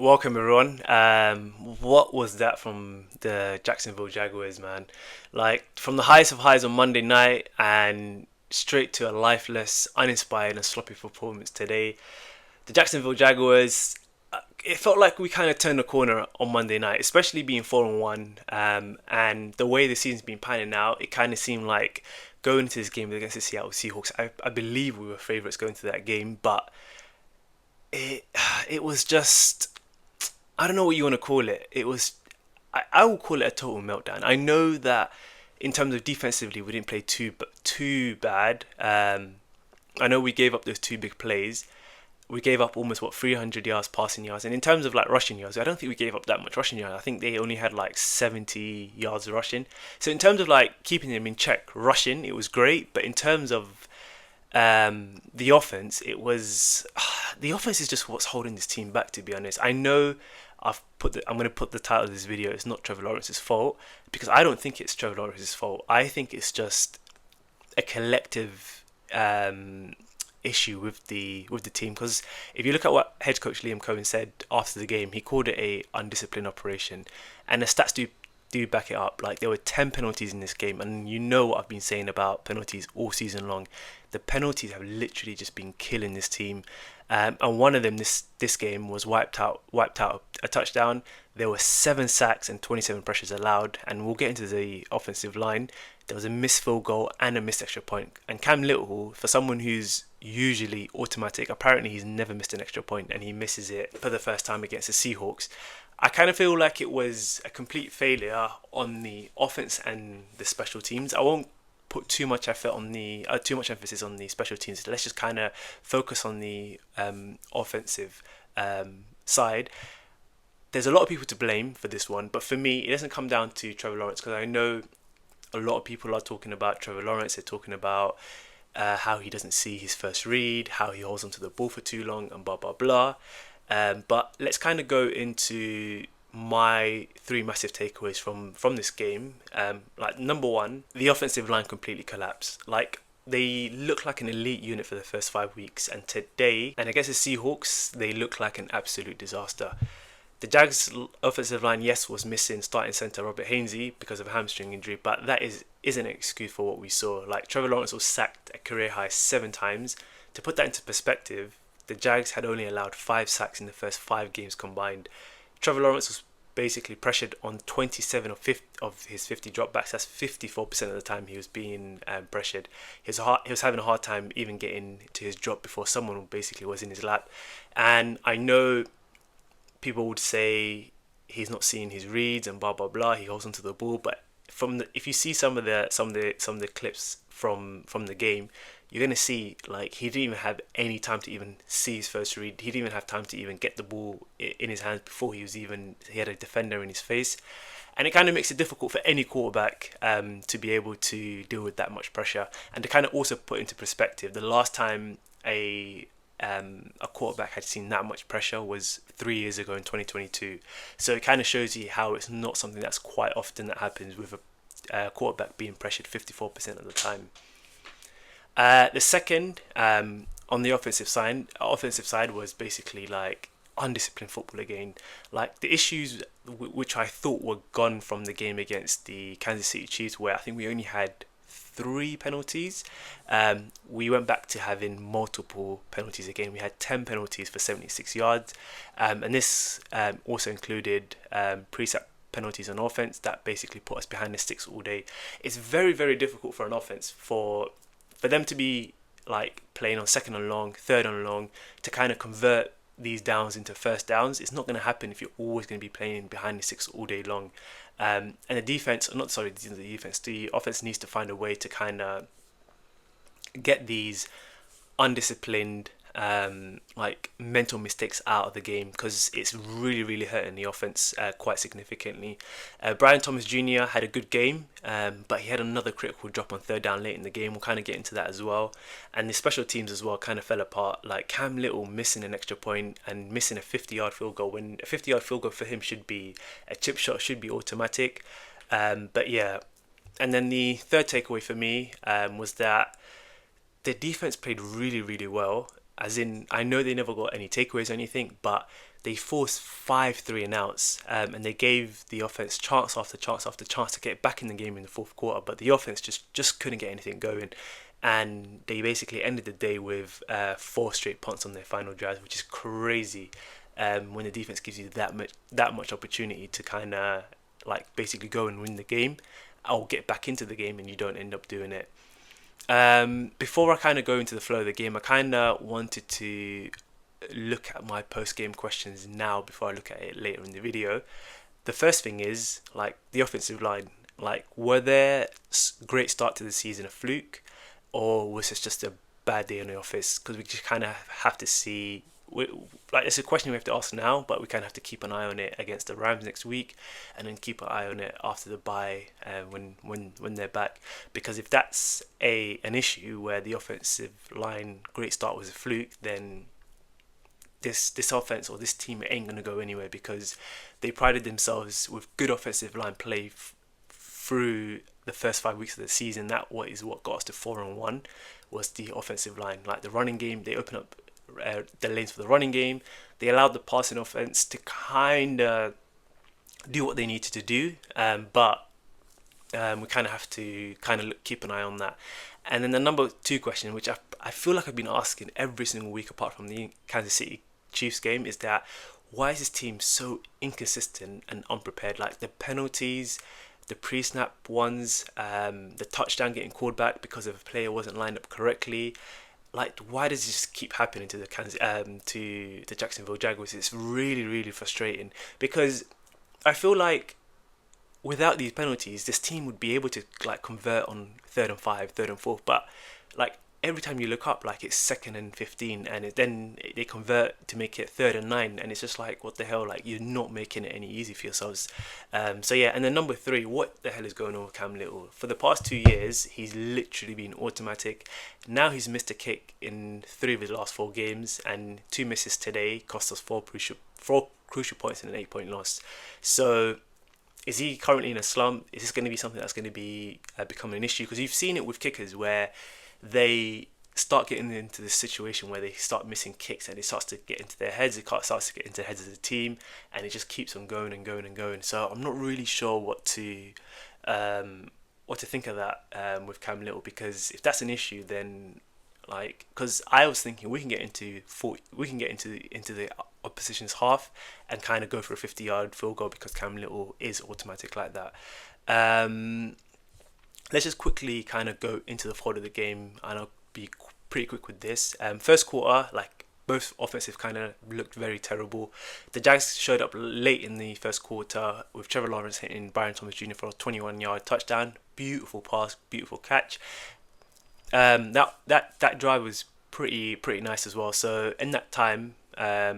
Welcome everyone. What was that from the Jacksonville Jaguars, man? Like from the highest of highs on Monday night and straight to a lifeless, uninspired, and sloppy performance today. The Jacksonville Jaguars. It felt like we kind of turned the corner on Monday night, especially being 4-1, and the way the season's been panning out. It kind of seemed like going into this game against the Seattle Seahawks. I believe we were favourites going to that game, but it it was just I don't know what you want to call it. I will call it a total meltdown. I know that in terms of defensively, we didn't play too bad. I know we gave up those two big plays. We gave up almost 300 yards passing yards, and in terms of like rushing yards, I don't think we gave up that much rushing yards. I think they only had like 70 yards rushing. So in terms of like keeping them in check rushing, it was great. But in terms of the offense, it was the offense is just what's holding this team back. To be honest, I know I'm going to put the title of this video. It's not Trevor Lawrence's fault because I don't think it's Trevor Lawrence's fault. I think it's just a collective issue with the team. Because if you look at what head coach Liam Cohen said after the game, he called it a undisciplined operation, and the stats do back it up. Like there were 10 penalties in this game, and you know what I've been saying about penalties all season long. The penalties have literally just been killing this team, and one of them this game was wiped out a touchdown. There were 7 sacks and 27 pressures allowed, and we'll get into the offensive line. There was a missed field goal and a missed extra point. And Cam Little, for someone who's usually automatic, apparently he's never missed an extra point, and he misses it for the first time against the Seahawks. I kind of feel like it was a complete failure on the offense and the special teams. I won't put too much too much emphasis on the special teams. Let's just kind of focus on the offensive side. There's a lot of people to blame for this one, but for me, it doesn't come down to Trevor Lawrence because I know a lot of people are talking about Trevor Lawrence. They're talking about how he doesn't see his first read, how he holds onto the ball for too long, and blah blah blah. But let's kind of go into my three massive takeaways from this game. Like number one, the offensive line completely collapsed. Like they looked like an elite unit for the first 5 weeks, and today, and against the Seahawks, they look like an absolute disaster. The Jags offensive line, yes, was missing starting centre Robert Hainsey because of a hamstring injury, but that isn't an excuse for what we saw. Like Trevor Lawrence was sacked a career high 7 times. To put that into perspective, the Jags had only allowed 5 sacks in the first 5 games combined. Trevor Lawrence was basically pressured on 27 of his 50 dropbacks. That's 54% of the time he was being pressured. He was having a hard time even getting to his drop before someone basically was in his lap. And I know people would say he's not seeing his reads and blah blah blah. He holds onto the ball, but if you see some of the clips from the game, you're gonna see like he didn't even have any time to even see his first read. He didn't even have time to even get the ball in his hands before he had a defender in his face, and it kind of makes it difficult for any quarterback to be able to deal with that much pressure. And to kind of also put into perspective, the last time a quarterback had seen that much pressure was 3 years ago in 2022. So it kind of shows you how it's not something that's quite often that happens with a quarterback being pressured 54% of the time. The second, on the offensive side was basically like undisciplined football again. Like the issues which I thought were gone from the game against the Kansas City Chiefs, where I think we only had 3 penalties. We went back to having multiple penalties again. We had 10 penalties for 76 yards, and this also included pre-snap penalties on offense that basically put us behind the sticks all day. It's very, very difficult for an offense for them to be like playing on second and long, third and long, to kind of convert these downs into first downs. It's not going to happen if you're always going to be playing behind the sticks all day long. And the offense needs to find a way to kind of get these undisciplined like mental mistakes out of the game, because it's really, really hurting the offense quite significantly. Brian Thomas Jr. had a good game, but he had another critical drop on third down late in the game. We'll kind of get into that as well. And the special teams as well kind of fell apart. Like Cam Little missing an extra point and missing a 50-yard field goal, when a 50-yard field goal for him should be a chip shot, should be automatic. But yeah. And then the third takeaway for me was that the defense played really, really well. As in, I know they never got any takeaways or anything, but they forced 5 3-and-outs, and they gave the offense chance after chance after chance to get back in the game in the fourth quarter, but the offense just couldn't get anything going, and they basically ended the day with 4 straight punts on their final drives, which is crazy. When the defense gives you that much opportunity to kind of like basically go and win the game, or get back into the game, and you don't end up doing it. Before I kind of go into the flow of the game, I kind of wanted to look at my post-game questions now before I look at it later in the video. The first thing is like the offensive line. Like, were their great start to the season a fluke, or was this just a bad day in the office? Because we just kind of have to see. Like, it's a question we have to ask now, but we kind of have to keep an eye on it against the Rams next week, and then keep an eye on it after the bye, when they're back. Because if that's an issue where the offensive line great start was a fluke, then this offense or this team ain't gonna go anywhere, because they prided themselves with good offensive line play through the first 5 weeks of the season. That is what got us to 4-1, was the offensive line. Like the running game, they opened up the lanes for the running game. They allowed the passing offense to kind of do what they needed to do, but we kind of have to keep an eye on that. And then the number 2 question, which I feel like I've been asking every single week apart from the Kansas City Chiefs game, is that why is this team so inconsistent and unprepared? Like the penalties, the pre-snap ones, the touchdown getting called back because if a player wasn't lined up correctly. Like, why does this keep happening to the Jacksonville Jaguars? It's really, really frustrating, because I feel like without these penalties, this team would be able to like convert on 3rd and 5, 3rd and 4. But like every time you look up, like it's 2nd and 15, and then they convert to make it 3rd and 9, and it's just like, what the hell? Like, you're not making it any easy for yourselves. So yeah, and then number 3, what the hell is going on with Cam Little? For the past 2 years, he's literally been automatic. Now he's missed a kick in 3 of his last 4 games, and 2 misses today cost us 4 crucial points in an 8-point loss. So is he currently in a slump? Is this going to be something that's going to be becoming an issue? Because you've seen it with kickers where they start getting into this situation where they start missing kicks, and it starts to get into their heads. It starts to get into the heads of the team, and it just keeps on going and going and going. So I'm not really sure what to think of that with Cam Little, because if that's an issue, then like, because I was thinking we can get into the opposition's half and kind of go for a 50-yard field goal, because Cam Little is automatic like that. Let's just quickly kind of go into the flow of the game, and I'll be pretty quick with this. First quarter, like, both offensive kind of looked very terrible. The Jags showed up late in the first quarter with Trevor Lawrence hitting Brian Thomas Jr. for a 21-yard touchdown. Beautiful pass, beautiful catch. That drive was pretty nice as well. So in that time, I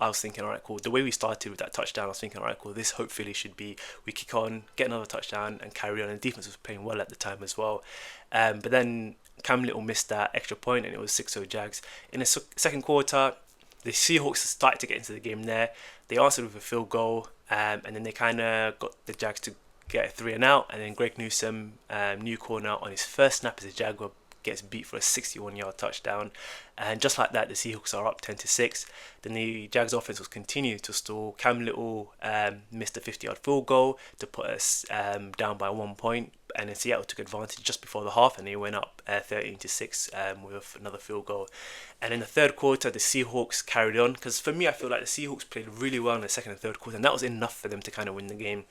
was thinking, all right, cool. The way we started with that touchdown, I was thinking, all right, cool. This hopefully should be, we kick on, get another touchdown, and carry on. And the defense was playing well at the time as well. But then Cam Little missed that extra point, and it was 6-0 Jags. In the second quarter, the Seahawks started to get into the game there. They answered with a field goal, and then they kind of got the Jags to get a 3-and-out, and then Greg Newsome, new corner, on his first snap as a Jaguar, gets beat for a 61-yard touchdown, and just like that, the Seahawks are up 10-6. Then the Jags offense was continuing to stall. Cam Little missed a 50-yard field goal to put us down by 1 point, and then Seattle took advantage just before the half, and they went up 13-6 with another field goal. And in the third quarter, the Seahawks carried on, because for me, I feel like the Seahawks played really well in the second and third quarter, and that was enough for them to kind of win the game.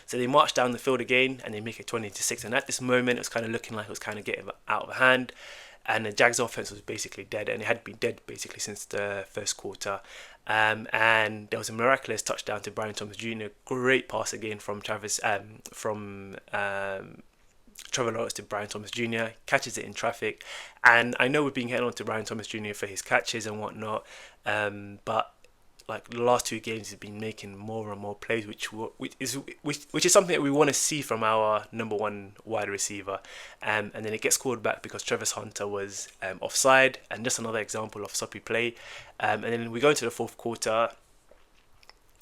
So they marched down the field again, and they make it 20-6. And at this moment, it was kind of looking like it was kind of getting out of hand. And the Jags offense was basically dead, and it had been dead basically since the first quarter. And there was a miraculous touchdown to Brian Thomas Jr. Great pass again from Trevor Lawrence to Brian Thomas Jr. Catches it in traffic. And I know we've been getting on to Brian Thomas Jr. for his catches and whatnot, but like the last 2 games, he's been making more and more plays, which is something that we want to see from our number 1 wide receiver. And then it gets called back because Travis Hunter was offside, and just another example of sloppy play. And then we go into the fourth quarter,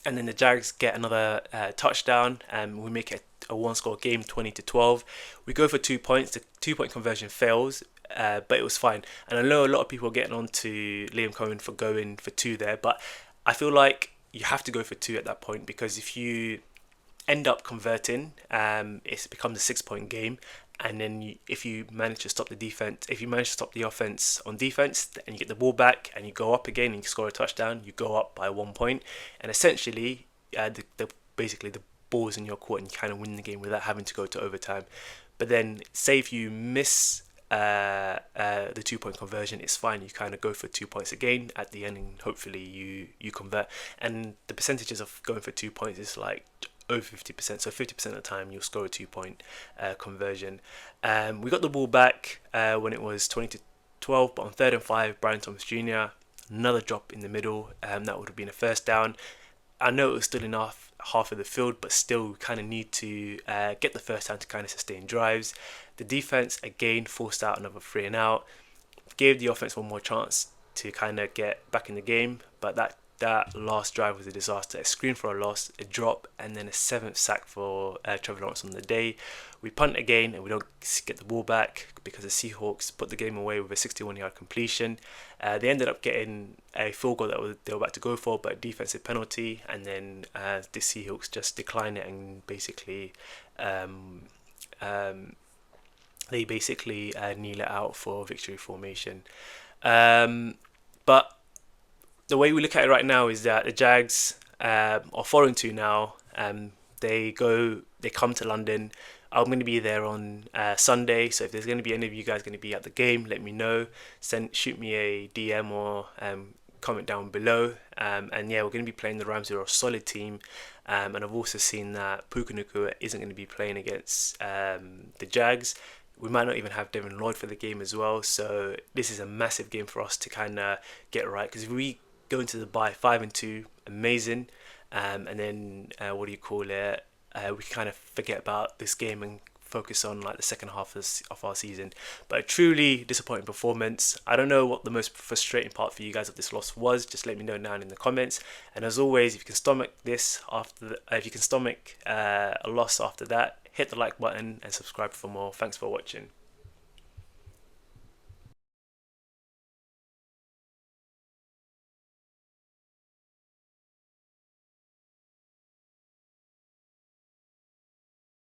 and then the Jags get another touchdown, and we make it a 1-score game, 20-12. We go for 2 points. The 2-point conversion fails, but it was fine. And I know a lot of people are getting on to Liam Cohen for going for 2 there, but I feel like you have to go for two at that point, because if you end up converting, it becomes a 6 point game. And then if you manage to stop the defense, if you manage to stop the offense on defense, and you get the ball back and you go up again and you score a touchdown, you go up by 1 point, and essentially, basically the ball's in your court and you kind of win the game without having to go to overtime. But then, say if you miss the 2 point conversion, it's fine. You kind of go for 2 points again at the end, and hopefully you convert. And the percentages of going for 2 points is like over 50%. So 50% of the time you'll score a 2 point conversion. We got the ball back when it was 20-12, but on 3rd and 5, Brian Thomas Jr., another drop in the middle. That would have been a first down. I know it was still enough half of the field, but still kind of need to get the first down to kind of sustain drives. The defense again forced out another 3-and-out, gave the offense one more chance to kind of get back in the game, but that last drive was a disaster. A screen for a loss, a drop, and then a 7th sack for Trevor on the day. We punt again and we don't get the ball back because the Seahawks put the game away with a 61-yard completion. They ended up getting a field goal that they were about to go for, but a defensive penalty, and then the Seahawks just declined it and basically kneel it out for victory formation. But the way we look at it right now is that the Jags are 4-2 now. They come to London. I'm going to be there on Sunday, so if there's going to be any of you guys going to be at the game, let me know. Shoot me a DM or comment down below. And yeah, we're going to be playing the Rams, who are a solid team. And I've also seen that Puka Nacua isn't going to be playing against the Jags. We might not even have Devin Lloyd for the game as well. So this is a massive game for us to kind of get right, because if we go into the bye 5-2, amazing, and then we can kind of forget about this game and focus on like the second half of our season. But a truly disappointing performance. I don't know what the most frustrating part for you guys of this loss was. Just let me know down in the comments. And as always, if you can stomach a loss after that, hit the like button and subscribe for more. Thanks for watching.